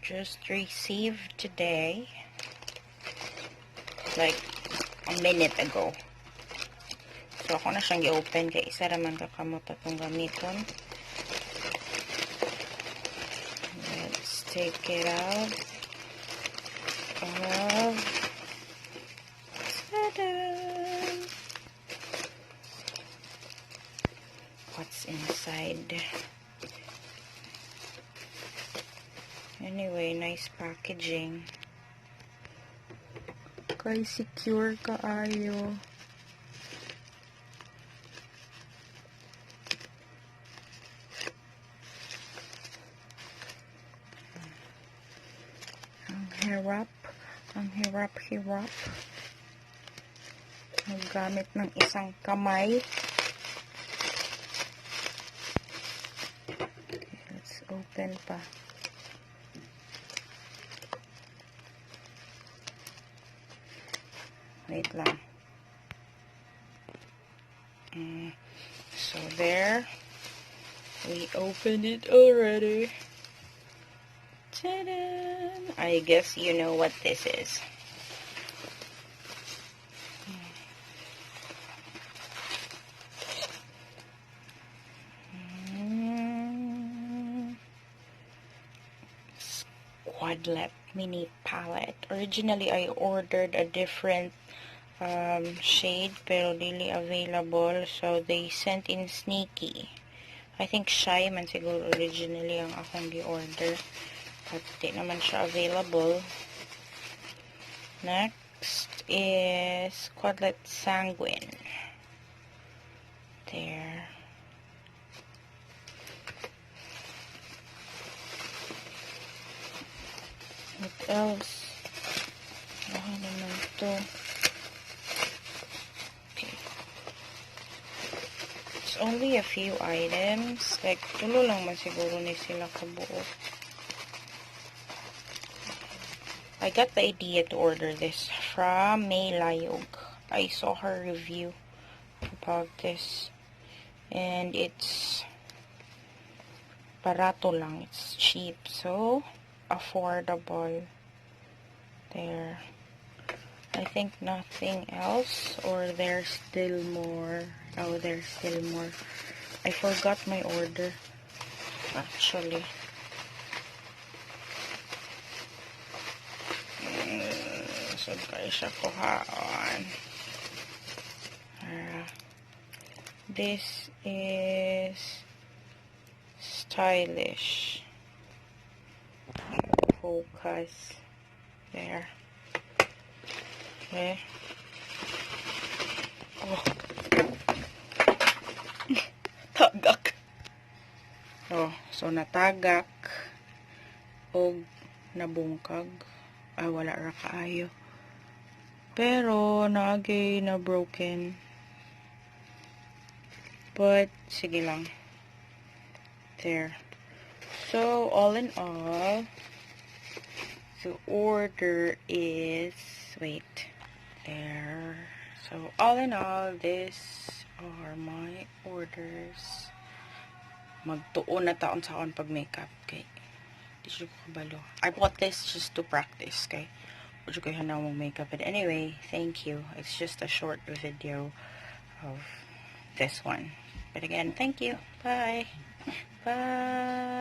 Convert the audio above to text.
Just received today. Like a minute ago. So, ako na siyang i-open kaya isa naman kakamot itong gamiton. Let's take it out of what's inside. Anyway, nice packaging. Kay secure kaayo. Ang hirap. Gamit ng isang kamay. Okay, let's open pa. Wait lang. So there, we opened it already. Ta-da! I guess you know what this is. Quadlet mini palette. Originally, I ordered a different shade pero dili available, so they sent in sneaky. I think shy man siguro originally ang akong gi-order, but di naman siya available. Next is Quadlet Sanguine. There. What else? Ano naman to? Only a few items. Like, tulo lang man siguro ni sila kabuo. I got the idea to order this from Mae Layug. I saw her review about this. And it's barato lang. It's cheap. So, affordable. There. I think nothing else, or there's still more. Oh, there's still more. I forgot my order, actually. So, guys, siya kuhaan. This is stylish. Focus. There. Okay. Oh. Tagak. Oh, so natagak og nabungkag. Ay, wala ra kaayo. Pero naagay na broken. But sige lang. There. So all in all, the order is, wait. There. So all in all, these are my orders. Magtuon na taon sa akong pag makeup kay di siya ko kabalo. I bought this just to practice kay di siya ko hanawang makeup. But anyway, thank you. It's just a short video of this one. But again, thank you. Bye. Bye.